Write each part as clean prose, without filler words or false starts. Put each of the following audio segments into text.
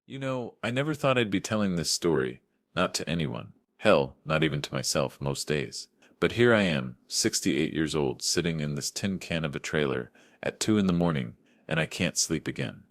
I never thought I'd be telling this story, not to anyone. Hell, not even to myself most days. But here I am, 68 years old, sitting in this tin can of a trailer at 2 in the morning, and I can't sleep again.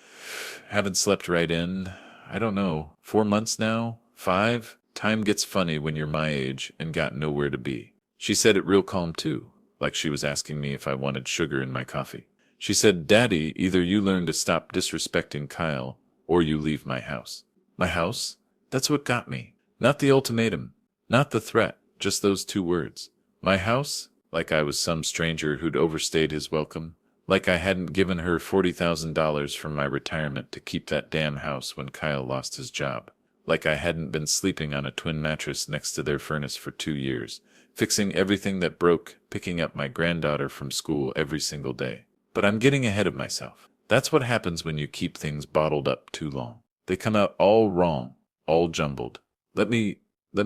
Haven't slept right in, I don't know, 4 months now? 5? Time gets funny when you're my age and got nowhere to be. She said it real calm too, like she was asking me if I wanted sugar in my coffee. She said, "Daddy, either you learn to stop disrespecting Kyle, or you leave my house." My house? That's what got me. Not the ultimatum. Not the threat. Just those two words. My house? Like I was some stranger who'd overstayed his welcome. Like I hadn't given her $40,000 from my retirement to keep that damn house when Kyle lost his job. Like I hadn't been sleeping on a twin mattress next to their furnace for 2 years, fixing everything that broke, picking up my granddaughter from school every single day. But I'm getting ahead of myself. That's what happens when you keep things bottled up too long. They come out all wrong, all jumbled. Let me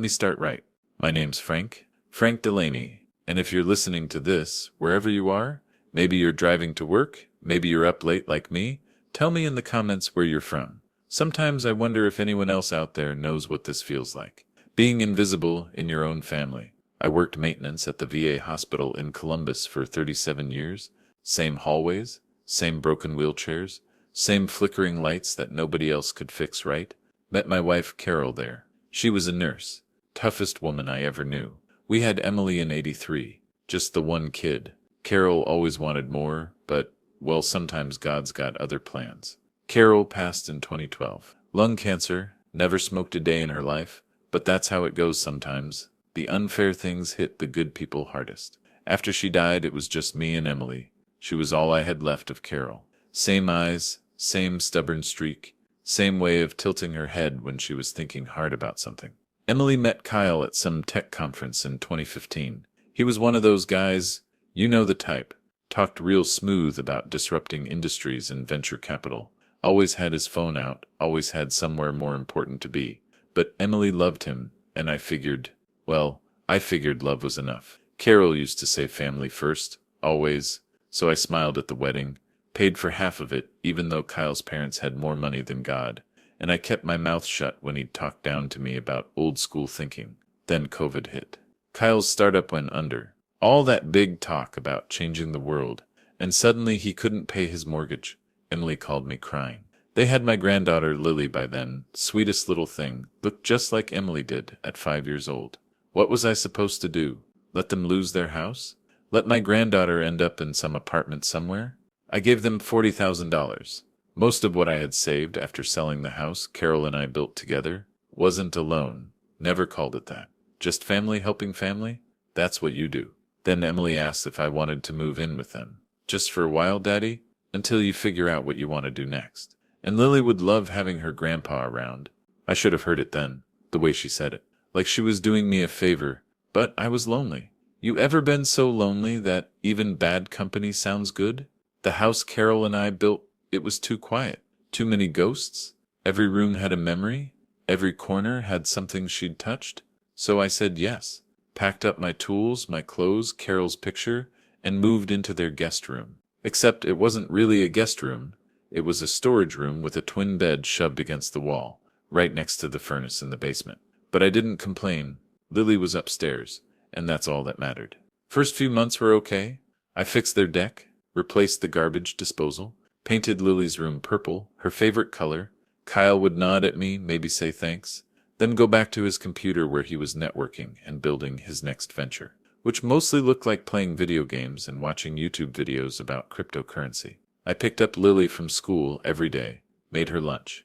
start right. My name's Frank Delaney, and if you're listening to this, wherever you are, maybe you're driving to work, maybe you're up late like me, tell me in the comments where you're from. Sometimes I wonder if anyone else out there knows what this feels like. Being invisible in your own family. I worked maintenance at the VA hospital in Columbus for 37 years. Same hallways, same broken wheelchairs, same flickering lights that nobody else could fix right. Met my wife Carol there. She was a nurse. Toughest woman I ever knew. We had Emily in '83. Just the one kid. Carol always wanted more, but, well, sometimes God's got other plans. Carol passed in 2012. Lung cancer, never smoked a day in her life, but that's how it goes sometimes. The unfair things hit the good people hardest. After she died, it was just me and Emily. She was all I had left of Carol. Same eyes, same stubborn streak, same way of tilting her head when she was thinking hard about something. Emily met Kyle at some tech conference in 2015. He was one of those guys, you know the type, talked real smooth about disrupting industries and venture capital. Always had his phone out, always had somewhere more important to be. But Emily loved him, and I figured love was enough. Carol used to say family first, always. So I smiled at the wedding, paid for half of it, even though Kyle's parents had more money than God, and I kept my mouth shut when he'd talk down to me about old school thinking. Then COVID hit. Kyle's startup went under. All that big talk about changing the world, and suddenly he couldn't pay his mortgage. Emily called me crying. They had my granddaughter Lily by then, sweetest little thing, looked just like Emily did at 5 years old. What was I supposed to do? Let them lose their house? Let my granddaughter end up in some apartment somewhere? I gave them $40,000. Most of what I had saved after selling the house Carol and I built together. Wasn't a loan. Never called it that. Just family helping family? That's what you do. Then Emily asked if I wanted to move in with them. Just for a while, Daddy? Until you figure out what you want to do next. And Lily would love having her grandpa around. I should have heard it then, the way she said it. Like she was doing me a favor. But I was lonely. You ever been so lonely that even bad company sounds good? The house Carol and I built, it was too quiet. Too many ghosts. Every room had a memory. Every corner had something she'd touched. So I said yes. Packed up my tools, my clothes, Carol's picture, and moved into their guest room. Except it wasn't really a guest room. It was a storage room with a twin bed shoved against the wall, right next to the furnace in the basement. But I didn't complain. Lily was upstairs, and that's all that mattered. First few months were okay. I fixed their deck, replaced the garbage disposal, painted Lily's room purple, her favorite color. Kyle would nod at me, maybe say thanks, then go back to his computer where he was networking and building his next venture, which mostly looked like playing video games and watching YouTube videos about cryptocurrency. I picked up Lily from school every day, made her lunch,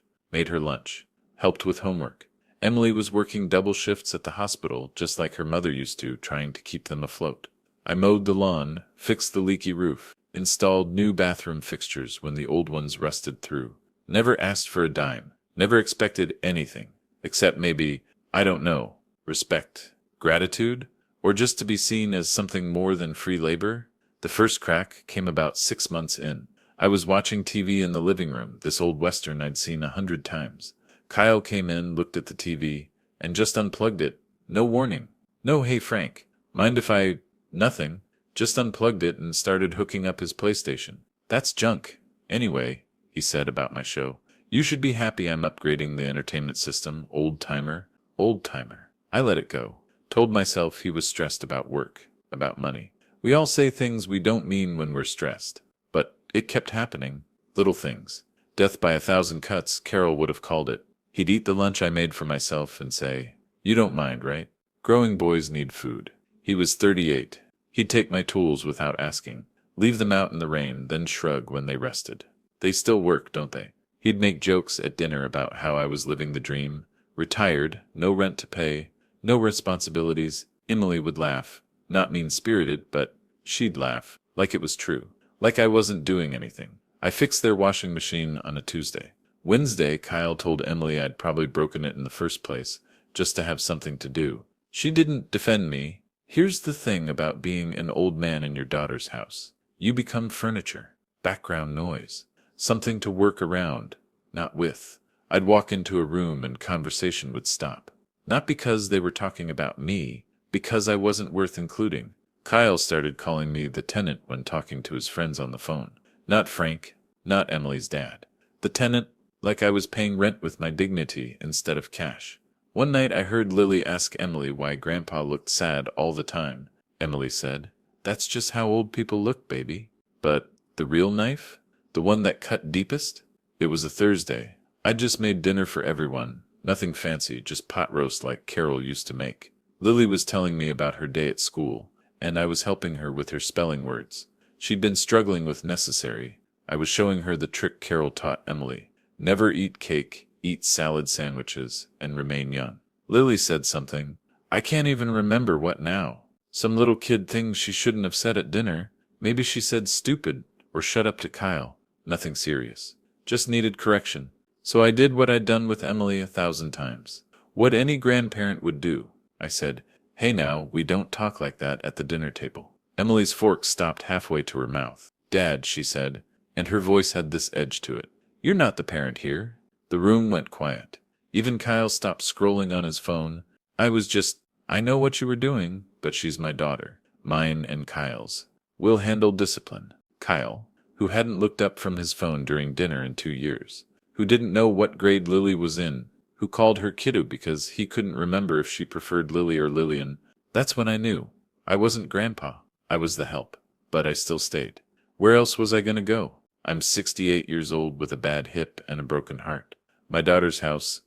helped with homework. Emily was working double shifts at the hospital just like her mother used to, trying to keep them afloat. I mowed the lawn, fixed the leaky roof, installed new bathroom fixtures when the old ones rusted through. Never asked for a dime, never expected anything, except maybe, I don't know, respect, gratitude, or just to be seen as something more than free labor. The first crack came about 6 months in. I was watching TV in the living room, this old Western I'd seen 100 times. Kyle came in, looked at the TV, and just unplugged it. No warning. No, hey Frank, mind if I... Nothing. Just unplugged it and started hooking up his PlayStation. That's junk. Anyway, he said about my show, You should be happy I'm upgrading the entertainment system, old-timer. Old-timer. I let it go. Told myself he was stressed about work, about money. We all say things we don't mean when we're stressed. But it kept happening. Little things. Death by 1,000 cuts, Carol would have called it. He'd eat the lunch I made for myself and say, "You don't mind, right? Growing boys need food." He was 38. He'd take my tools without asking, leave them out in the rain, then shrug when they rested. They still work, don't they? He'd make jokes at dinner about how I was living the dream. Retired, no rent to pay, no responsibilities. Emily would laugh. Not mean-spirited, but she'd laugh, like it was true. Like I wasn't doing anything. I fixed their washing machine on a Tuesday. Wednesday, Kyle told Emily I'd probably broken it in the first place, just to have something to do. She didn't defend me. Here's the thing about being an old man in your daughter's house. You become furniture, background noise, something to work around, not with. I'd walk into a room and conversation would stop. Not because they were talking about me, because I wasn't worth including. Kyle started calling me the tenant when talking to his friends on the phone. Not Frank, not Emily's dad. The tenant, like I was paying rent with my dignity instead of cash. One night I heard Lily ask Emily why Grandpa looked sad all the time. Emily said, "That's just how old people look, baby." But the real knife? The one that cut deepest? It was a Thursday. I'd just made dinner for everyone. Nothing fancy, just pot roast like Carol used to make. Lily was telling me about her day at school, and I was helping her with her spelling words. She'd been struggling with necessary. I was showing her the trick Carol taught Emily. Never eat cake, eat salad sandwiches, and remain young. Lily said something. I can't even remember what now. Some little kid thing she shouldn't have said at dinner. Maybe she said stupid, or shut up to Kyle. Nothing serious. Just needed correction. So I did what I'd done with Emily 1,000 times. What any grandparent would do. I said, "Hey now, we don't talk like that at the dinner table." Emily's fork stopped halfway to her mouth. "Dad," she said, and her voice had this edge to it. "You're not the parent here." The room went quiet. Even Kyle stopped scrolling on his phone. I know what you were doing, but she's my daughter. Mine and Kyle's. We'll handle discipline. Kyle, who hadn't looked up from his phone during dinner in 2 years, who didn't know what grade Lily was in, who called her kiddo because he couldn't remember if she preferred Lily or Lillian. That's when I knew. I wasn't Grandpa. I was the help. But I still stayed. Where else was I going to go? I'm 68 years old with a bad hip and a broken heart. My daughter's house,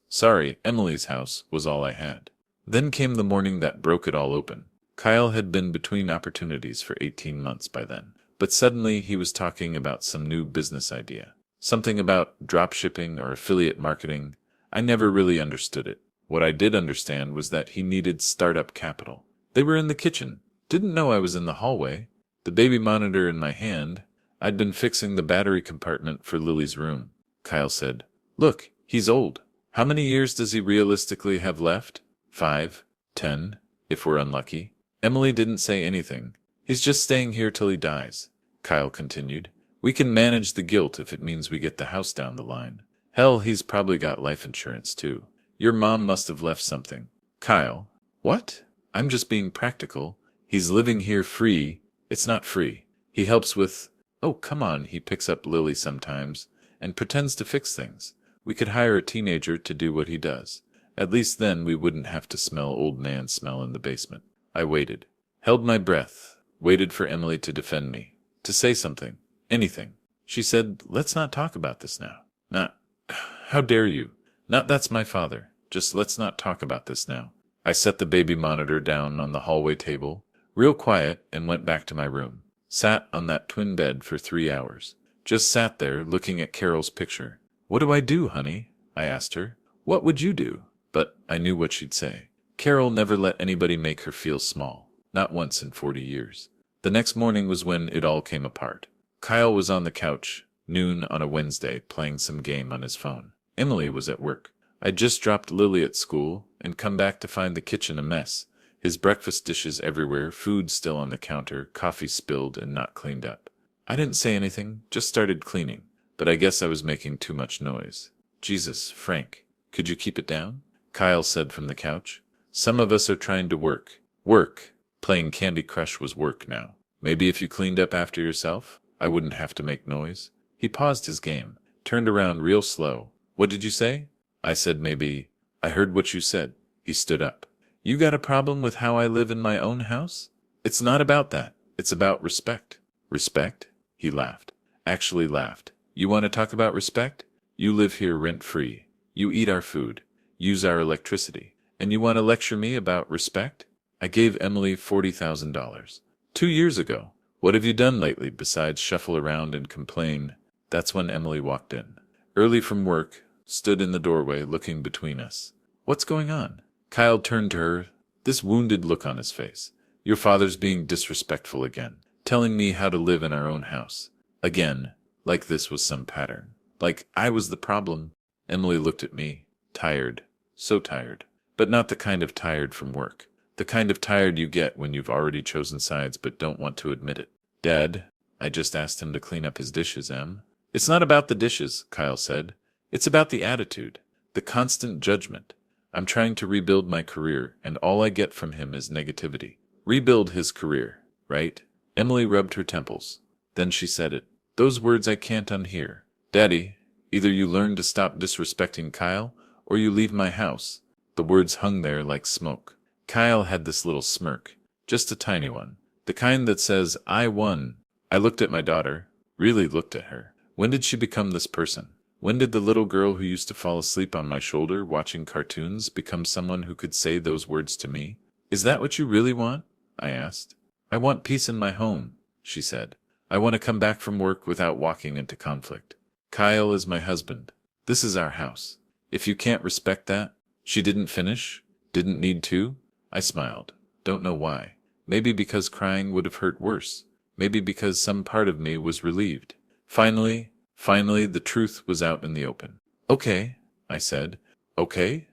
Emily's house, was all I had. Then came the morning that broke it all open. Kyle had been between opportunities for 18 months by then. But suddenly he was talking about some new business idea. Something about drop shipping or affiliate marketing. I never really understood it. What I did understand was that he needed startup capital. They were in the kitchen. Didn't know I was in the hallway. The baby monitor in my hand. I'd been fixing the battery compartment for Lily's room. Kyle said, "Look, he's old. How many years does he realistically have left? 5, 10, if we're unlucky." Emily didn't say anything. "He's just staying here till he dies," Kyle continued. "We can manage the guilt if it means we get the house down the line. Hell, he's probably got life insurance too. Your mom must have left something." Kyle, "What? I'm just being practical. He's living here free. It's not free. He helps with... Oh, come on, he picks up Lily sometimes and pretends to fix things. We could hire a teenager to do what he does. At least then we wouldn't have to smell old man smell in the basement." I waited. Held my breath. Waited for Emily to defend me. To say something. Anything. She said, "Let's not talk about this now." Not, "How dare you? Not that's my father. Just let's not talk about this now." I set the baby monitor down on the hallway table, real quiet, and went back to my room. Sat on that twin bed for 3 hours. Just sat there looking at Carol's picture. "What do I do, honey?" I asked her. "What would you do?" But I knew what she'd say. Carol never let anybody make her feel small. Not once in 40 years. The next morning was when it all came apart. Kyle was on the couch, noon on a Wednesday, playing some game on his phone. Emily was at work. I'd just dropped Lily at school and come back to find the kitchen a mess. His breakfast dishes everywhere, food still on the counter, coffee spilled and not cleaned up. I didn't say anything, just started cleaning. But I guess I was making too much noise. "Jesus, Frank, could you keep it down?" Kyle said from the couch. "Some of us are trying to work." Work. Playing Candy Crush was work now. Maybe if you cleaned up after yourself, I wouldn't have to make noise. He paused his game, turned around real slow. What did you say? I said maybe. I heard what you said. He stood up. You got a problem with how I live in my own house? It's not about that. It's about respect. Respect? He laughed. Actually laughed. You want to talk about respect? You live here rent-free. You eat our food. Use our electricity. And you want to lecture me about respect? I gave Emily $40,000. 2 years ago. What have you done lately besides shuffle around and complain? That's when Emily walked in. Early from work, stood in the doorway looking between us. What's going on? Kyle turned to her, this wounded look on his face. Your father's being disrespectful again, telling me how to live in our own house. Again, like this was some pattern. Like I was the problem. Emily looked at me, tired, so tired. But not the kind of tired from work. The kind of tired you get when you've already chosen sides but don't want to admit it. Dad, I just asked him to clean up his dishes, Em. It's not about the dishes, Kyle said. It's about the attitude, the constant judgment. I'm trying to rebuild my career, and all I get from him is negativity. Rebuild his career, right? Emily rubbed her temples. Then she said it. Those words I can't unhear. Daddy, either you learn to stop disrespecting Kyle, or you leave my house. The words hung there like smoke. Kyle had this little smirk, just a tiny one. The kind that says, I won. I looked at my daughter, really looked at her. When did she become this person? When did the little girl who used to fall asleep on my shoulder watching cartoons become someone who could say those words to me? Is that what you really want? I asked. I want peace in my home, she said. I want to come back from work without walking into conflict. Kyle is my husband. This is our house. If you can't respect that, she didn't finish? Didn't need to? I smiled. Don't know why. Maybe because crying would have hurt worse. Maybe because some part of me was relieved. Finally, the truth was out in the open. Okay, I said. Okay.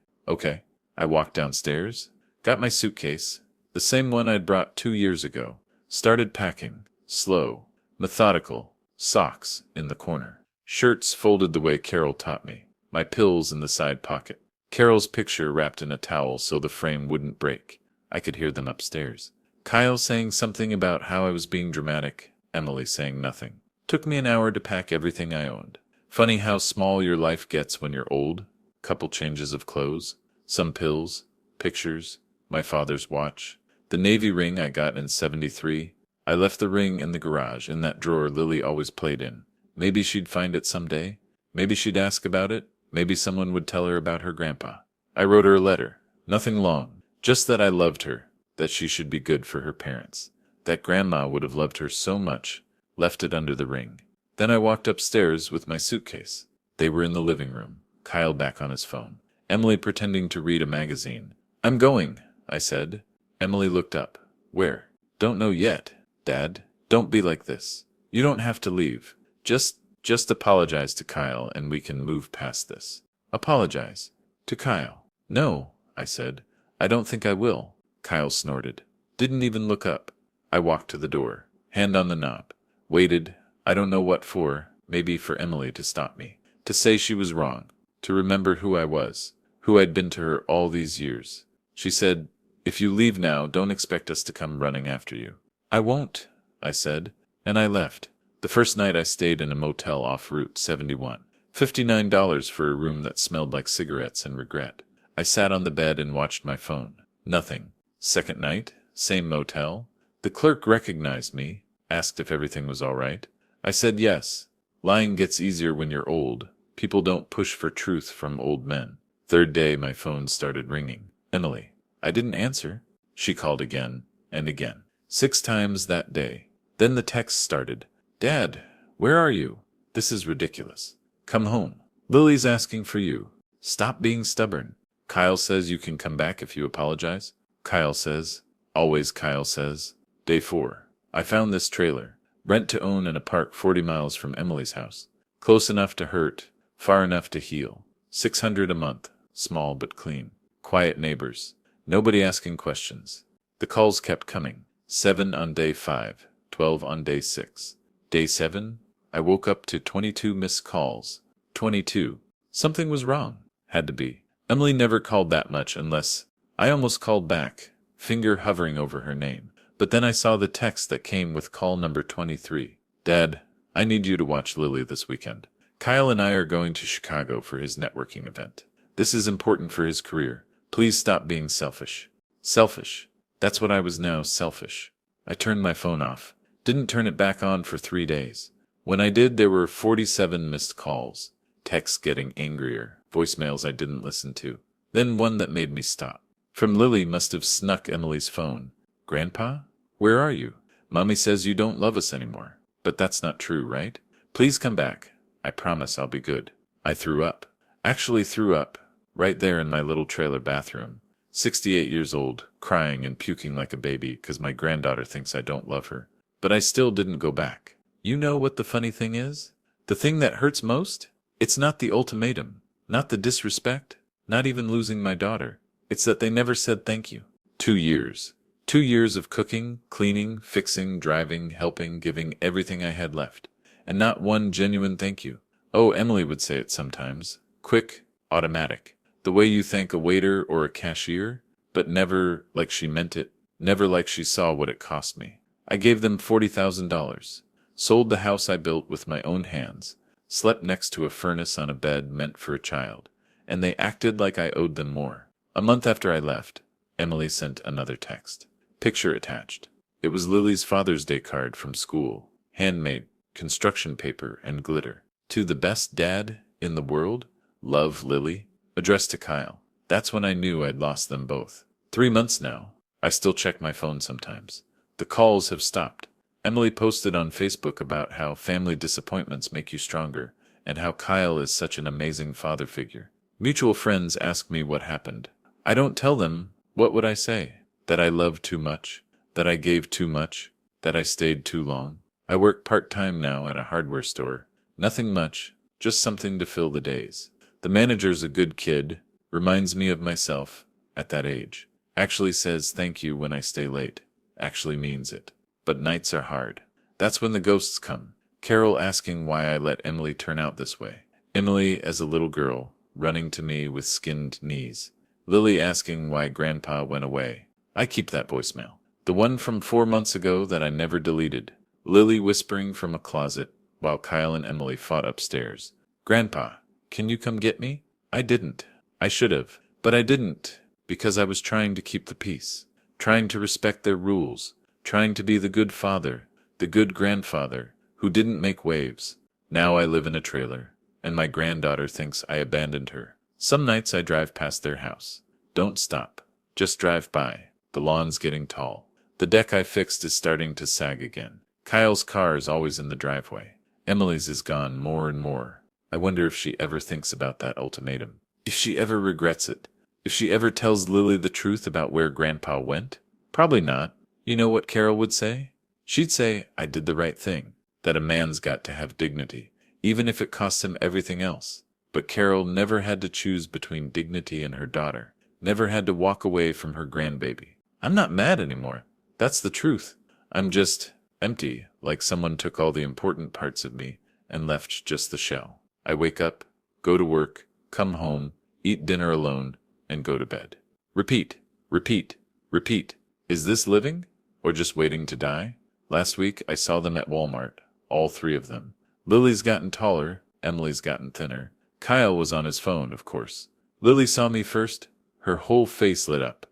I walked downstairs, got my suitcase, the same one I'd brought 2 years ago, started packing, slow, methodical, socks in the corner, shirts folded the way Carol taught me, my pills in the side pocket, Carol's picture wrapped in a towel so the frame wouldn't break. I could hear them upstairs. Kyle saying something about how I was being dramatic, Emily saying nothing. Took me an hour to pack everything I owned. Funny how small your life gets when you're old. Couple changes of clothes, some pills, pictures, my father's watch, the navy ring I got in '73. I left the ring in the garage, in that drawer Lily always played in. Maybe she'd find it someday. Maybe she'd ask about it. Maybe someone would tell her about her grandpa. I wrote her a letter. Nothing long. Just that I loved her. That she should be good for her parents. That grandma would have loved her so much. Left it under the ring. Then I walked upstairs with my suitcase. They were in the living room. Kyle back on his phone. Emily pretending to read a magazine. I'm going, I said. Emily looked up. Where? Don't know yet. Dad, don't be like this. You don't have to leave. Just apologize to Kyle and we can move past this. Apologize? To Kyle? No, I said. I don't think I will. Kyle snorted. Didn't even look up. I walked to the door. Hand on the knob. Waited. I don't know what for. Maybe for Emily to stop me. To say she was wrong. To remember who I was. Who I'd been to her all these years. She said, if you leave now, don't expect us to come running after you. I won't, I said. And I left. The first night I stayed in a motel off Route 71. $59 for a room that smelled like cigarettes and regret. I sat on the bed and watched my phone. Nothing. Second night, same motel. The clerk recognized me, asked if everything was all right. I said yes. Lying gets easier when you're old. People don't push for truth from old men. Third day, my phone started ringing. Emily. I didn't answer. She called again and again. 6 times that day. Then the text started. Dad, where are you? This is ridiculous. Come home. Lily's asking for you. Stop being stubborn. Kyle says you can come back if you apologize. Kyle says. Always Kyle says. Day 4. I found this trailer. Rent to own in a park 40 miles from Emily's house. Close enough to hurt. Far enough to heal. $600 a month. Small but clean. Quiet neighbors. Nobody asking questions. The calls kept coming. 7 on day 5. 12 on day 6. Day 7, I woke up to 22 missed calls. 22. Something was wrong. Had to be. Emily never called that much unless... I almost called back, finger hovering over her name. But then I saw the text that came with call number 23. Dad, I need you to watch Lily this weekend. Kyle and I are going to Chicago for his networking event. This is important for his career. Please stop being selfish. Selfish. That's what I was now, selfish. I turned my phone off. Didn't turn it back on for 3 days. When I did, there were 47 missed calls. Texts getting angrier. Voicemails I didn't listen to. Then one that made me stop. From Lily must have snuck Emily's phone. Grandpa? Where are you? Mommy says you don't love us anymore. But that's not true, right? Please come back. I promise I'll be good. I threw up. Actually threw up. Right there in my little trailer bathroom. 68 years old, crying and puking like a baby because my granddaughter thinks I don't love her. But I still didn't go back. You know what the funny thing is? The thing that hurts most? It's not the ultimatum, not the disrespect, not even losing my daughter. It's that they never said thank you. 2 years. 2 years of cooking, cleaning, fixing, driving, helping, giving everything I had left. And not one genuine thank you. Oh, Emily would say it sometimes. Quick, automatic. The way you thank a waiter or a cashier, but never like she meant it, never like she saw what it cost me. I gave them $40,000, sold the house I built with my own hands, slept next to a furnace on a bed meant for a child, and they acted like I owed them more. A month after I left, Emily sent another text. Picture attached. It was Lily's Father's Day card from school, handmade, construction paper and glitter. To the best dad in the world, love, Lily. Addressed to Kyle. That's when I knew I'd lost them both. 3 months now. I still check my phone sometimes. The calls have stopped. Emily posted on Facebook about how family disappointments make you stronger, and how Kyle is such an amazing father figure. Mutual friends ask me what happened. I don't tell them. What would I say? That I loved too much? That I gave too much? That I stayed too long? I work part-time now at a hardware store. Nothing much, just something to fill the days. The manager's a good kid, reminds me of myself, at that age. Actually says thank you when I stay late. Actually means it. But nights are hard. That's when the ghosts come. Carol asking why I let Emily turn out this way. Emily as a little girl, running to me with skinned knees. Lily asking why Grandpa went away. I keep that voicemail. The one from 4 months ago that I never deleted. Lily whispering from a closet, while Kyle and Emily fought upstairs. Grandpa, can you come get me? I didn't. I should have. But I didn't, because I was trying to keep the peace, trying to respect their rules, trying to be the good father, the good grandfather, who didn't make waves. Now I live in a trailer, and my granddaughter thinks I abandoned her. Some nights I drive past their house. Don't stop. Just drive by. The lawn's getting tall. The deck I fixed is starting to sag again. Kyle's car is always in the driveway. Emily's is gone more and more. I wonder if she ever thinks about that ultimatum. If she ever regrets it. If she ever tells Lily the truth about where Grandpa went. Probably not. You know what Carol would say? She'd say, I did the right thing. That a man's got to have dignity, even if it costs him everything else. But Carol never had to choose between dignity and her daughter. Never had to walk away from her grandbaby. I'm not mad anymore. That's the truth. I'm just empty, like someone took all the important parts of me and left just the shell. I wake up, go to work, come home, eat dinner alone, and go to bed. Repeat, repeat, repeat. Is this living? Or just waiting to die? Last week I saw them at Walmart, all 3 of them. Lily's gotten taller, Emily's gotten thinner. Kyle was on his phone, of course. Lily saw me first. Her whole face lit up.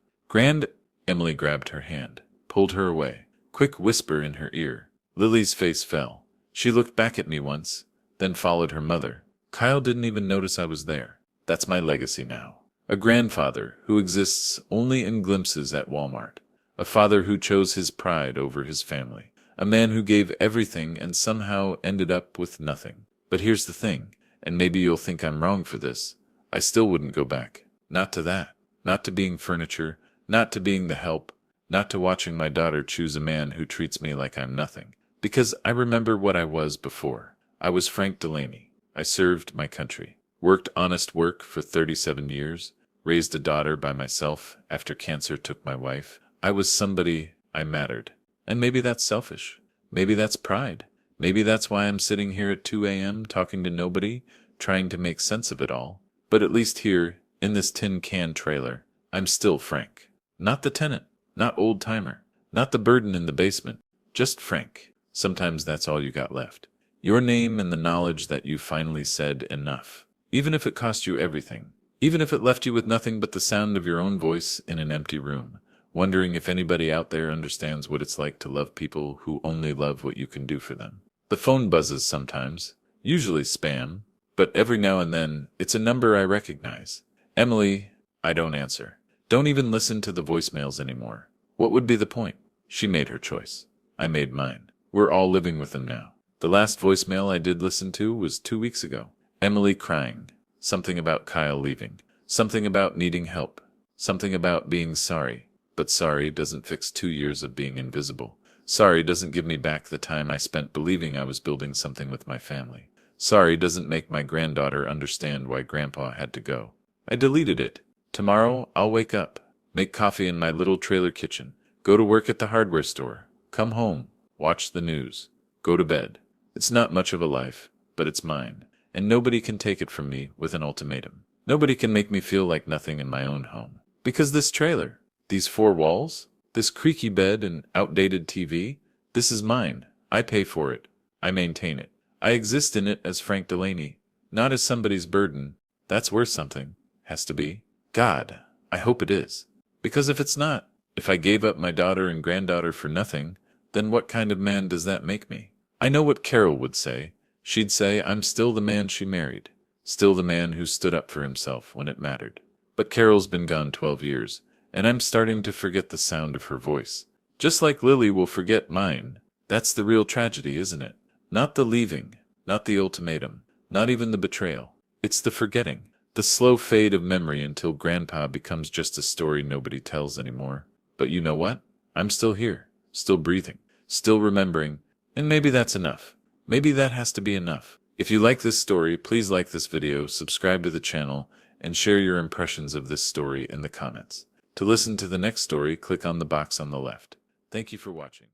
Emily grabbed her hand, pulled her away. Quick whisper in her ear. Lily's face fell. She looked back at me once, then followed her mother. Kyle didn't even notice I was there. That's my legacy now. A grandfather who exists only in glimpses at Walmart. A father who chose his pride over his family. A man who gave everything and somehow ended up with nothing. But here's the thing, and maybe you'll think I'm wrong for this. I still wouldn't go back. Not to that. Not to being furniture. Not to being the help. Not to watching my daughter choose a man who treats me like I'm nothing. Because I remember what I was before. I was Frank Delaney. I served my country. Worked honest work for 37 years. Raised a daughter by myself after cancer took my wife. I was somebody. I mattered. And maybe that's selfish. Maybe that's pride. Maybe that's why I'm sitting here at 2 a.m. talking to nobody, trying to make sense of it all. But at least here, in this tin can trailer, I'm still Frank. Not the tenant. Not old-timer. Not the burden in the basement. Just Frank. Sometimes that's all you got left. Your name and the knowledge that you finally said enough. Even if it cost you everything. Even if it left you with nothing but the sound of your own voice in an empty room, wondering if anybody out there understands what it's like to love people who only love what you can do for them. The phone buzzes sometimes, usually spam, but every now and then it's a number I recognize. Emily, I don't answer. Don't even listen to the voicemails anymore. What would be the point? She made her choice. I made mine. We're all living with them now. The last voicemail I did listen to was 2 weeks ago. Emily crying. Something about Kyle leaving. Something about needing help. Something about being sorry. But sorry doesn't fix 2 years of being invisible. Sorry doesn't give me back the time I spent believing I was building something with my family. Sorry doesn't make my granddaughter understand why Grandpa had to go. I deleted it. Tomorrow I'll wake up, make coffee in my little trailer kitchen, go to work at the hardware store, come home, watch the news, go to bed. It's not much of a life, but it's mine, and nobody can take it from me with an ultimatum. Nobody can make me feel like nothing in my own home. Because this trailer, these 4 walls, this creaky bed and outdated TV, this is mine. I pay for it. I maintain it. I exist in it as Frank Delaney, not as somebody's burden. That's worth something. Has to be. God, I hope it is. Because if it's not, if I gave up my daughter and granddaughter for nothing, then what kind of man does that make me? I know what Carol would say. She'd say I'm still the man she married, still the man who stood up for himself when it mattered. But Carol's been gone 12 years, and I'm starting to forget the sound of her voice. Just like Lily will forget mine. That's the real tragedy, isn't it? Not the leaving, not the ultimatum, not even the betrayal. It's the forgetting. The slow fade of memory until Grandpa becomes just a story nobody tells anymore. But you know what? I'm still here, still breathing, still remembering, and maybe that's enough. Maybe that has to be enough. If you like this story, please like this video, subscribe to the channel, and share your impressions of this story in the comments. To listen to the next story, click on the box on the left. Thank you for watching.